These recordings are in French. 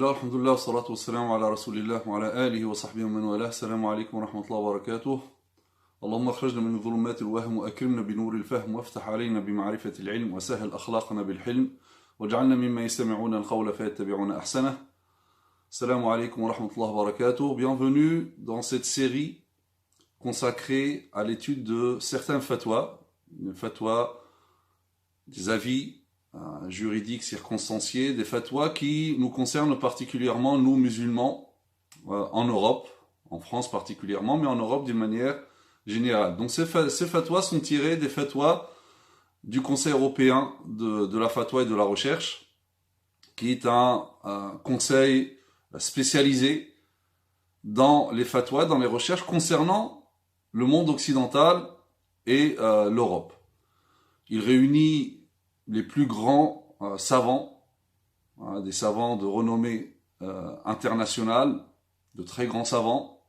Bismillah, alhamdulillah, salatu wassalamu ala rasulillah wa ala alihi wa sahbihi wa man walah. Assalamu alaikum wa rahmatullahi wa barakatuh. اللهم اخرجنا من ظلمات الوهم واكرمنا بنور الفهم وافتح علينا بمعرفة العلم وسهل اخلاقنا بالحلم واجعلنا مما يستمعون القول فيتبعون احسنه. Assalamu alaikum wa rahmatullahi wa barakatuh. Bienvenue dans cette série consacrée à l'étude de certains fatwas, des avis juridiques circonstanciés, des fatwas qui nous concernent particulièrement, nous musulmans, en Europe, en France particulièrement, mais en Europe d'une manière générale. Donc ces fatwas sont tirés des fatwas du Conseil européen de la fatwa et de la recherche, qui est un conseil spécialisé dans les fatwas, dans les recherches concernant le monde occidental et l'Europe. Il réunit les plus grands savants, des savants de renommée internationale, de très grands savants.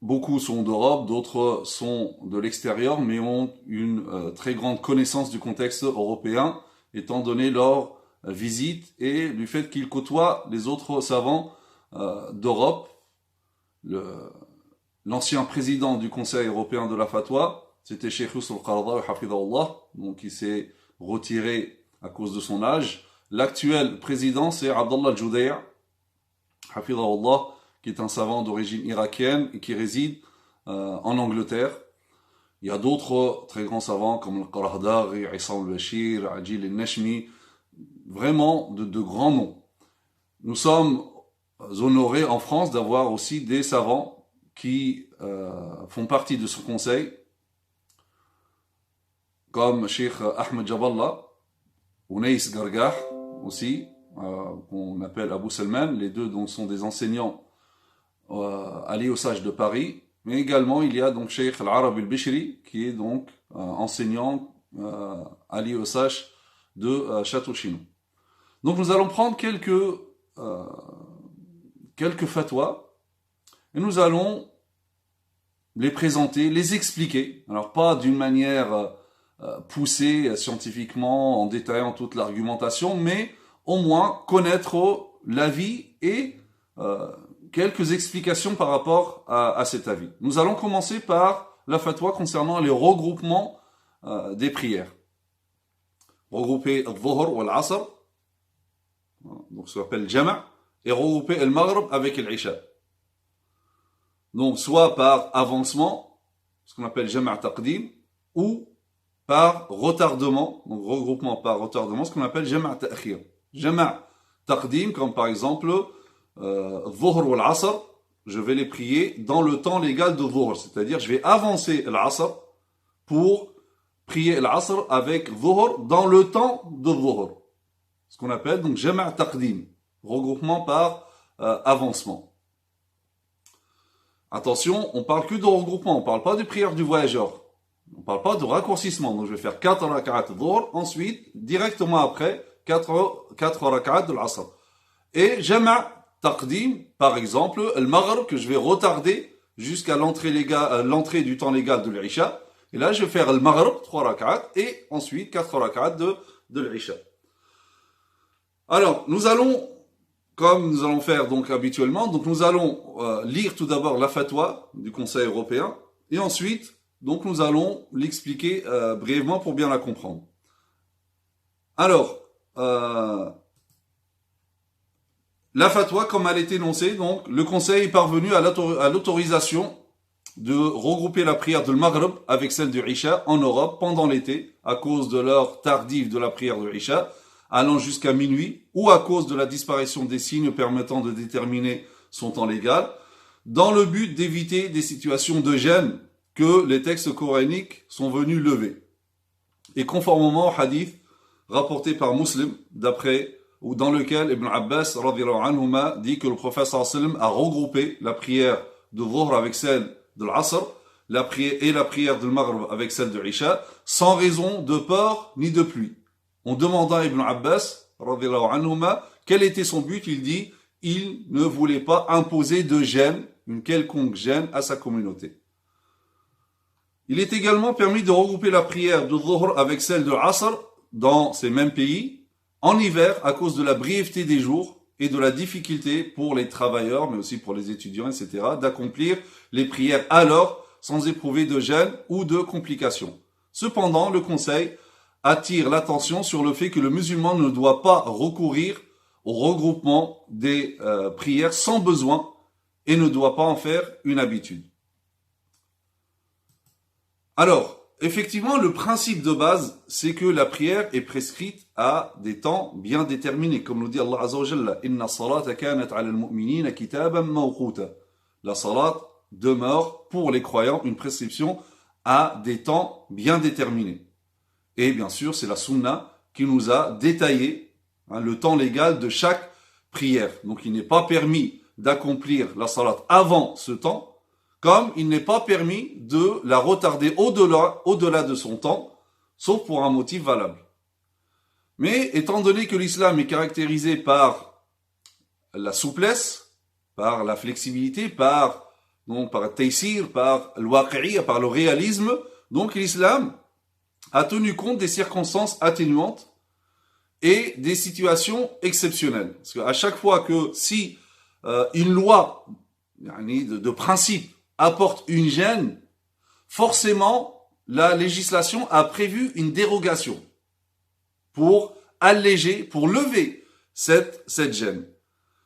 Beaucoup sont d'Europe, d'autres sont de l'extérieur, mais ont une très grande connaissance du contexte européen, étant donné leur visite et du fait qu'ils côtoient les autres savants d'Europe. L'ancien président du Conseil européen de la fatwa, c'était Cheikh Yusuf al-Qaradawi, hafidahullah, donc il s'est retiré à cause de son âge. L'actuel président, c'est Abdallah al-Judai', hafidahullah, qui est un savant d'origine irakienne et qui réside en Angleterre. Il y a d'autres très grands savants comme al-Qarahdaghi, Issam al-Bashir, Ajil al-Nashmi, vraiment de grands noms. Nous sommes honorés en France d'avoir aussi des savants qui font partie de ce conseil, comme Cheikh Ahmed Jaballah, Unais Gargah aussi, qu'on appelle Abu Salman, les deux donc sont des enseignants à l'IOSH de Paris, mais également il y a donc Cheikh Al-Arabi al-Bishri, qui est donc enseignant à l'IOSH de Château-Chinon. Donc nous allons prendre quelques fatwas et nous allons les présenter, les expliquer. Alors pas d'une manière poussée scientifiquement en détaillant toute l'argumentation, mais au moins connaître l'avis et quelques explications par rapport à cet avis. Nous allons commencer par la fatwa concernant les regroupements des prières. Regrouper al-Dhuhr ou al-Asr, donc ça s'appelle Jama', et regrouper al-Maghrib avec al-Isha. Donc soit par avancement, ce qu'on appelle Jama' Taqdim, ou par retardement, donc regroupement par retardement, ce qu'on appelle Jama' Ta'khir. Jama' Taqdim, comme par exemple Dhuhr ou al-Asr, je vais les prier dans le temps légal de Dhuhr, c'est-à-dire je vais avancer al-Asr pour prier l'Asr avec Dhuhr dans le temps de Dhuhr. Ce qu'on appelle donc Jama' Taqdim, regroupement par avancement. Attention, on parle que de regroupement, on parle pas de prière du voyageur. On parle pas de raccourcissement. Donc je vais faire 4 rak'at Dhuhr, ensuite, directement après, 4 rak'at de l'Asr. Et Jama' Taqdim, par exemple, le Maghrib que je vais retarder jusqu'à l'entrée du temps légal de l'Isha. Et là, je vais faire le Maghrib, 3 rak'at, et ensuite 4 rak'at de l'Isha. Alors, nous allons, comme nous allons faire donc habituellement, donc nous allons lire tout d'abord la fatwa du Conseil européen, et ensuite, donc nous allons l'expliquer brièvement pour bien la comprendre. Alors, la fatwa, comme elle est énoncée, donc le Conseil est parvenu à l'autorisation de regrouper la prière de Maghrib avec celle du Isha en Europe pendant l'été, à cause de l'heure tardive de la prière du Isha, allant jusqu'à minuit, ou à cause de la disparition des signes permettant de déterminer son temps légal, dans le but d'éviter des situations de gêne que les textes coraniques sont venus lever. Et conformément au hadith rapporté par Muslim, ou dans lequel Ibn Abbas radhiyallahu anhuma dit que le prophète sallallahu alayhi wa sallam a regroupé la prière de Dhuhr avec celle de l'Asr, la prière de Maghrib avec celle de l'Isha, sans raison de peur ni de pluie. On demanda à Ibn Abbas, radhiyallahu anhuma, quel était son but. Il dit, il ne voulait pas imposer de gêne, une quelconque gêne à sa communauté. Il est également permis de regrouper la prière de Dhuhr avec celle de l'Asr dans ces mêmes pays, en hiver à cause de la brièveté des jours et de la difficulté pour les travailleurs, mais aussi pour les étudiants, etc., d'accomplir les prières alors sans éprouver de gêne ou de complications. Cependant, le conseil attire l'attention sur le fait que le musulman ne doit pas recourir au regroupement des prières sans besoin et ne doit pas en faire une habitude. Alors, effectivement, le principe de base, c'est que la prière est prescrite à des temps bien déterminés. Comme nous dit Allah Azza wa Jalla, « Inna salata kanat ala al-mu'minina kitaban mawquta » La salat demeure pour les croyants une prescription à des temps bien déterminés. Et bien sûr, c'est la sunna qui nous a détaillé le temps légal de chaque prière. Donc il n'est pas permis d'accomplir la salat avant ce temps, comme il n'est pas permis de la retarder au-delà de son temps, sauf pour un motif valable. Mais étant donné que l'islam est caractérisé par la souplesse, par la flexibilité, par le taysir, par le waqi'iyya, par le réalisme, donc l'islam a tenu compte des circonstances atténuantes et des situations exceptionnelles. Parce qu'à chaque fois que si une loi de principe apporte une gêne, forcément la législation a prévu une dérogation pour alléger, pour lever cette gêne.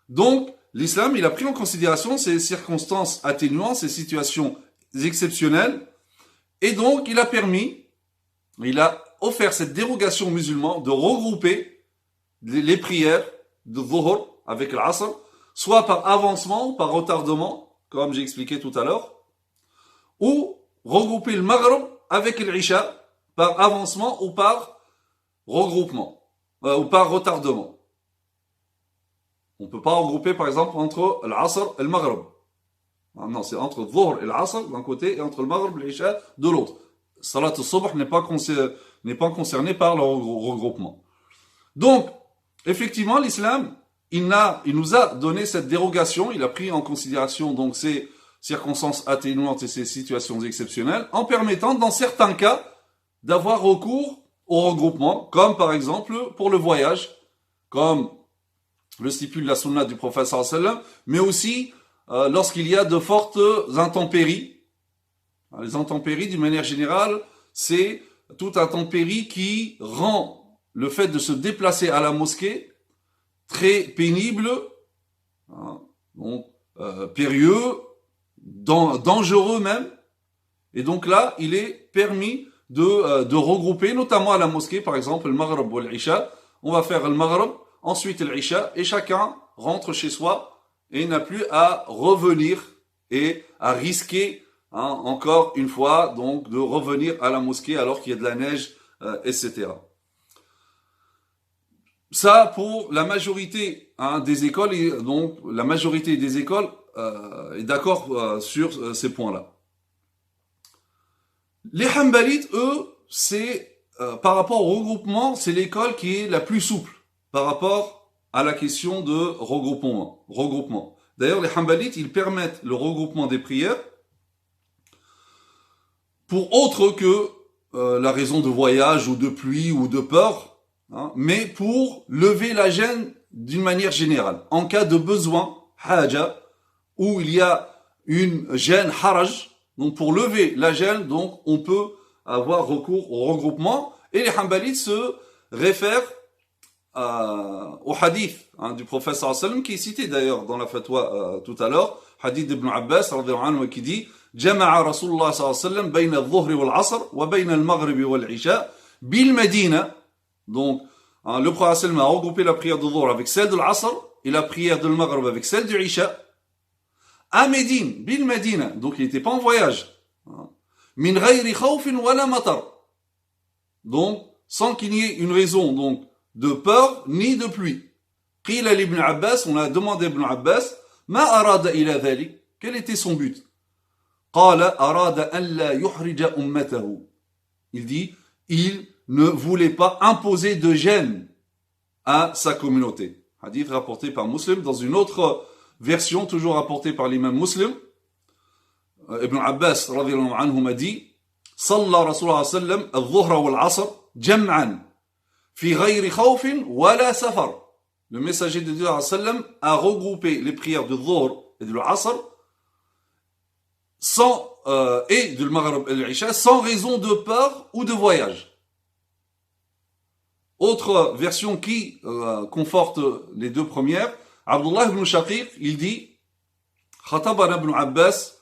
Donc l'islam, il a pris en considération ces circonstances atténuantes, ces situations exceptionnelles, et donc il a offert cette dérogation aux musulmans de regrouper les prières de Dhuhr avec l'Asr, soit par avancement ou par retardement, comme j'ai expliqué tout à l'heure, ou regrouper le Maghrib avec l'Isha par avancement ou par regroupement, ou par retardement. On ne peut pas regrouper par exemple entre l'Asr et le Maghrib. Non, c'est entre Dhuhr et l'Asr d'un côté et entre le Maghrib et l'Isha de l'autre. Salat al-Subh n'est pas concerné par le regroupement. Donc, effectivement, l'islam, il nous a donné cette dérogation, il a pris en considération donc ces circonstances atténuantes et ces situations exceptionnelles, en permettant, dans certains cas, d'avoir recours au regroupement, comme par exemple pour le voyage, comme le stipule la sunna du prophète sallallahu alayhi wa sallam, mais aussi lorsqu'il y a de fortes intempéries. Les intempéries, d'une manière générale, c'est tout intempérie qui rend le fait de se déplacer à la mosquée très pénible, donc périlleux, dangereux même. Et donc là, il est permis de regrouper, notamment à la mosquée, par exemple, le Maghrib ou l'Isha. On va faire le Maghrib, ensuite l'Isha, et chacun rentre chez soi et n'a plus à revenir et à risquer encore une fois, donc, de revenir à la mosquée alors qu'il y a de la neige, etc. Ça, pour la majorité des écoles, et donc, la majorité des écoles est d'accord sur ces points-là. Les Hanbalites, eux, c'est, par rapport au regroupement, c'est l'école qui est la plus souple par rapport à la question de regroupement. D'ailleurs, les Hanbalites, ils permettent le regroupement des prières pour autre que la raison de voyage ou de pluie ou de peur, mais pour lever la gêne d'une manière générale. En cas de besoin, haja, où il y a une gêne, haraj, donc pour lever la gêne, donc on peut avoir recours au regroupement, et les Hanbalites se réfèrent au hadith du prophète sallallahu alayhi wa sallam, qui est cité d'ailleurs dans la fatwa tout à l'heure, hadith d'Ibn Abbas radhiyallahu anhu, qui dit جمع رسول الله صلى الله عليه وسلم بين الظهر والعصر وبين المغرب والعشاء بالمدينة. Donc, le prophète sallam a regroupé la prière de Dhuhr avec celle de l'Asr et la prière de Maghrib avec celle du Isha à Médine, bil Medina. Donc, il n'était pas en voyage. Min ghayri khawfin wala matar. Donc, sans qu'il y ait une raison donc de peur ni de pluie. Qila l'Ibn Abbas, on a demandé à Ibn Abbas, ma arada ila dhalik, quel était son but? Il dit, il ne voulait pas imposer de gêne à sa communauté. Hadith rapporté par Muslim. Dans une autre version, toujours rapportée par l'imam Muslim, Ibn Abbas radhiyallahu anhu m'a dit, صلى رسول الله صلى الله عليه وسلم الظهر والعصر جمعا في غير خوف ولا سفر le messager de Dieu sallam a regroupé les prières de Dhuhr et de l'Asr et de Maghrib et l'Isha sans raison de peur ou de voyage. Autre version qui conforte les deux premières, Abdullah ibn Shaqiq, il dit خطبنا ابن عباس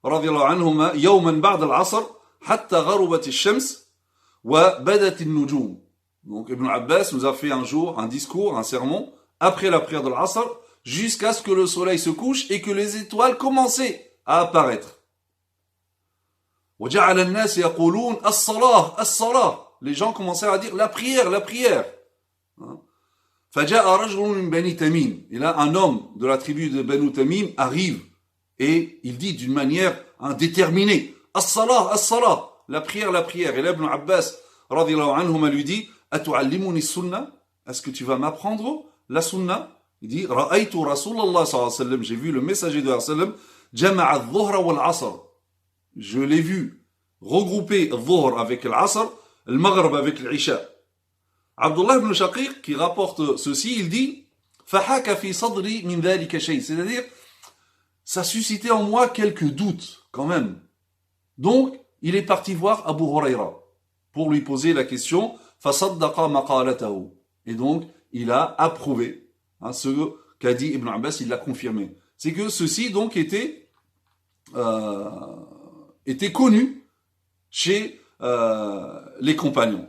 رضي الله عنهما يوما بعد العصر حتى غربت الشمس وبدت النجوم. Donc Ibn Abbas nous a fait un jour un discours, un sermon après la prière de l'Asr jusqu'à ce que le soleil se couche et que les étoiles commençaient à apparaître. وجعل الناس يقولون الصلاة الصلاة. Les gens commençaient à dire la prière, la prière. فجاء رجل من بني تميم. Et là, un homme de la tribu de Banu Tamim arrive et il dit d'une manière déterminée الصلاة الصلاة. La prière, la prière. Et là, Ibn Abbas radiyallahu anhuma lui dit أتعلمني السنة. Est-ce que tu vas m'apprendre la sunna? Il dit رأيت رسول الله صلى الله عليه وسلم. J'ai vu le messager de Allah sallam جمع الظهر والعصر. Je l'ai vu regrouper الظهر avec l'asr, le maghrib avec l'isha. Abdullah ibn Shaqiq qui rapporte ceci, il dit فحاك في صدري من ذلك شيء. C'est-à-dire, ça suscitait en moi quelques doutes quand même. Donc, il est parti voir Abu Huraira pour lui poser la question فصدق مقالته. Et donc, il a approuvé ce qu'a dit Ibn Abbas, il l'a confirmé. C'est que ceci donc était connu chez les compagnons.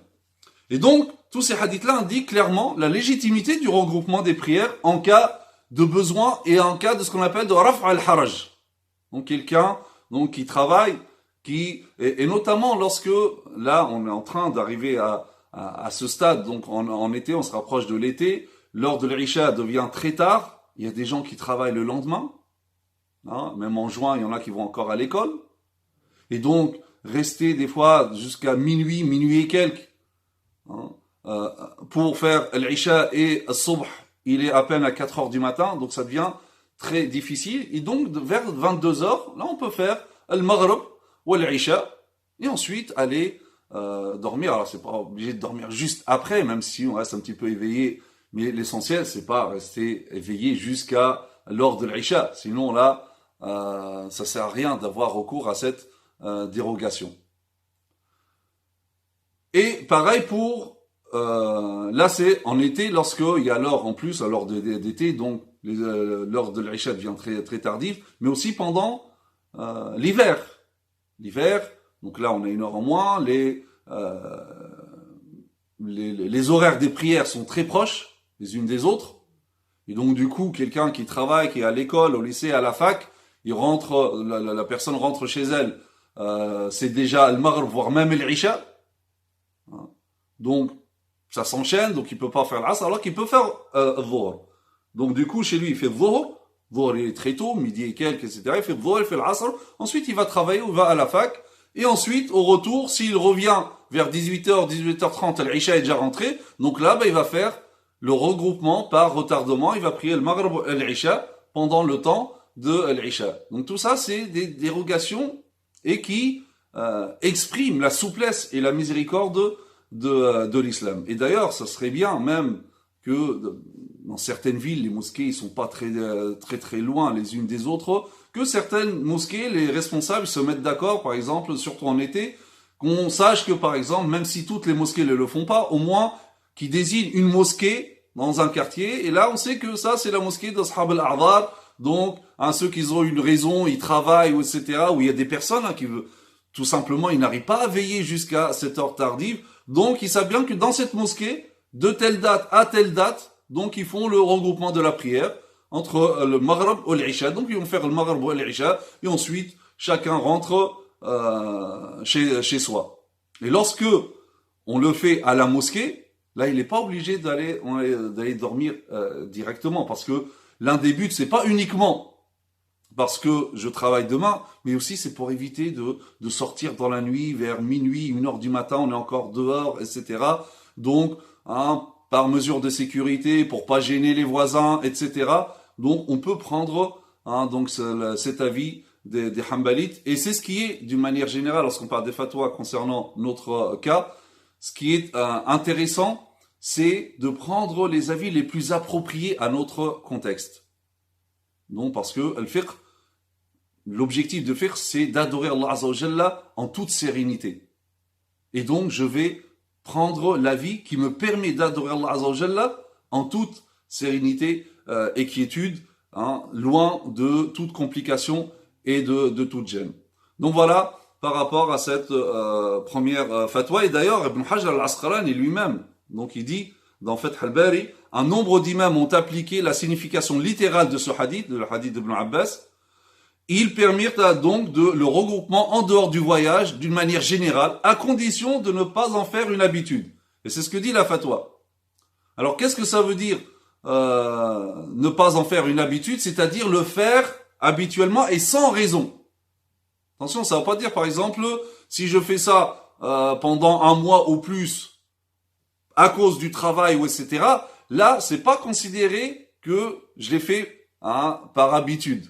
Et donc, tous ces hadiths-là indiquent clairement la légitimité du regroupement des prières en cas de besoin et en cas de ce qu'on appelle de raf' al-haraj. Donc quelqu'un qui travaille, et notamment lorsque, là, on est en train d'arriver à ce stade, donc en été, on se rapproche de l'été, l'heure de l'Isha devient très tard, il y a des gens qui travaillent le lendemain, même en juin, il y en a qui vont encore à l'école, et donc rester des fois jusqu'à minuit et quelques, pour faire l'Isha et le Subh, il est à peine à 4 heures du matin, donc ça devient très difficile, et donc vers 22 heures, là on peut faire le Maghrib ou l'Isha, et ensuite aller dormir. Alors c'est pas obligé de dormir juste après, même si on reste un petit peu éveillé, mais l'essentiel c'est pas rester éveillé jusqu'à l'heure de l'Isha, sinon là ça sert à rien d'avoir recours à cette dérogation. Et pareil pour là c'est en été, lorsque il y a l'heure en plus, à l'heure d'été, donc l'heure de l'Isha devient très, très tardive, mais aussi pendant l'hiver. L'hiver, donc là on a une heure en moins, les horaires des prières sont très proches les unes des autres, et donc du coup quelqu'un qui travaille, qui est à l'école, au lycée, à la fac, il rentre, la personne rentre chez elle, c'est déjà le Maghrib, voire même l'Isha, donc ça s'enchaîne, donc il peut pas faire l'Asr, alors qu'il peut faire Dhuhr. Donc du coup chez lui il fait Dhuhr, il est très tôt, midi et quelques, etc. Il fait Dhuhr, il fait l'Asr, ensuite il va travailler ou il va à la fac, et ensuite au retour, s'il revient vers 18h, 18h30, l'Isha est déjà rentré, donc là il va faire le regroupement par retardement, il va prier le Maghrib et l'Isha pendant le temps de l'Isha. Donc tout ça c'est des dérogations et qui expriment la souplesse et la miséricorde de l'islam. Et d'ailleurs, ça serait bien même que dans certaines villes, les mosquées, ils sont pas très loin les unes des autres, que certaines mosquées, les responsables se mettent d'accord, par exemple, surtout en été, qu'on sache que, par exemple, même si toutes les mosquées ne le font pas, au moins qu'ils désignent une mosquée dans un quartier, et là, on sait que ça, c'est la mosquée d'Ashab al-A'dhar, donc, ceux qui ont une raison, ils travaillent, etc., où il y a des personnes qui veulent, tout simplement, ils n'arrivent pas à veiller jusqu'à cette heure tardive, donc ils savent bien que dans cette mosquée, de telle date à telle date, donc ils font le regroupement de la prière entre le Maghrib et l'Isha. Donc ils vont faire le Maghrib et l'Isha, et ensuite chacun rentre chez soi. Et lorsque on le fait à la mosquée, là il n'est pas obligé d'aller dormir directement, parce que l'un des buts, c'est pas uniquement parce que je travaille demain, mais aussi c'est pour éviter de sortir dans la nuit vers minuit, 1h du matin, on est encore dehors, etc. Donc, par mesure de sécurité, pour pas gêner les voisins, etc. Donc, on peut prendre donc cet avis des Hanbalites, et c'est ce qui est, d'une manière générale, lorsqu'on parle des fatwas concernant notre cas, ce qui est intéressant, c'est de prendre les avis les plus appropriés à notre contexte. Non, parce que l'objectif de fiqh, c'est d'adorer Allah Azza wa Jalla en toute sérénité. Et donc, je vais prendre l'avis qui me permet d'adorer Allah Azza wa Jalla en toute sérénité et quiétude, loin de toute complication et de toute gêne. Donc voilà, par rapport à cette première fatwa. Et d'ailleurs, Ibn Hajar al-Asqalani lui-même, donc il dit, dans Fath al-Bari, un nombre d'imams ont appliqué la signification littérale de ce hadith, de le hadith d'Ibn Abbas. Ils permirent donc le regroupement en dehors du voyage d'une manière générale, à condition de ne pas en faire une habitude. Et c'est ce que dit la fatwa. Alors qu'est-ce que ça veut dire ne pas en faire une habitude? C'est-à-dire le faire habituellement et sans raison. Attention, ça ne veut pas dire, par exemple, si je fais ça pendant un mois ou plus, à cause du travail ou etc., là, c'est pas considéré que je l'ai fait par habitude.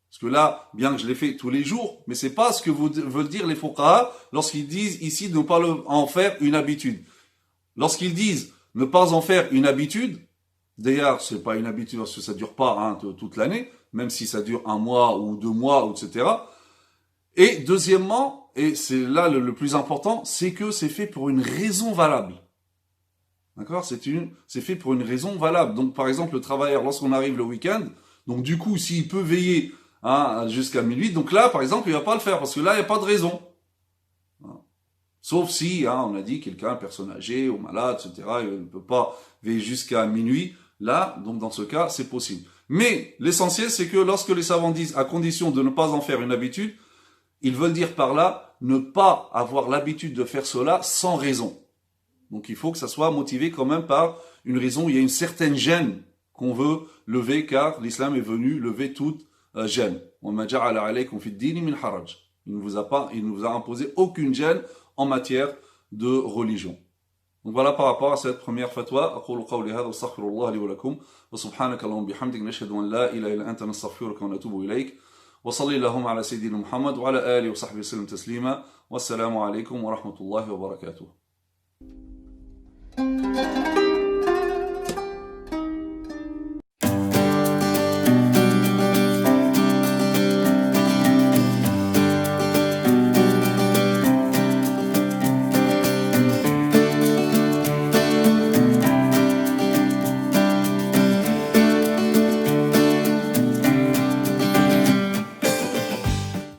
Parce que là, bien que je l'ai fait tous les jours, mais c'est pas ce que veulent dire les fuqaha lorsqu'ils disent ici de ne pas en faire une habitude. Lorsqu'ils disent ne pas en faire une habitude, d'ailleurs, c'est pas une habitude parce que ça dure pas toute l'année, même si ça dure un mois ou 2 mois, etc. Et deuxièmement, et c'est là le plus important, c'est que c'est fait pour une raison valable. D'accord? C'est fait pour une raison valable. Donc, par exemple, le travailleur, lorsqu'on arrive le week-end, donc du coup, s'il peut veiller jusqu'à minuit, donc là, par exemple, il va pas le faire, parce que là, il n'y a pas de raison. Sauf si, on a dit, quelqu'un, personne âgée ou malade, etc., il ne peut pas veiller jusqu'à minuit. Là, donc dans ce cas, c'est possible. Mais l'essentiel, c'est que lorsque les savants disent, à condition de ne pas en faire une habitude, ils veulent dire par là, ne pas avoir l'habitude de faire cela sans raison. Donc il faut que ça soit motivé quand même par une raison, il y a une certaine gêne qu'on veut lever, car l'islam est venu lever toute gêne. Il ne vous a imposé aucune gêne en matière de religion. Donc voilà par rapport à cette première fatwa. أقول قولي هذا واستغفر الله لي ولكم وسبحانك اللهم وبحمدك نشهد أن لا إله إلا أنت نستغفرك ونتوب إليك وصلي اللهم على سيدنا محمد وعلى آله وصحبه وسلم تسليما والسلام عليكم ورحمة الله وبركاته.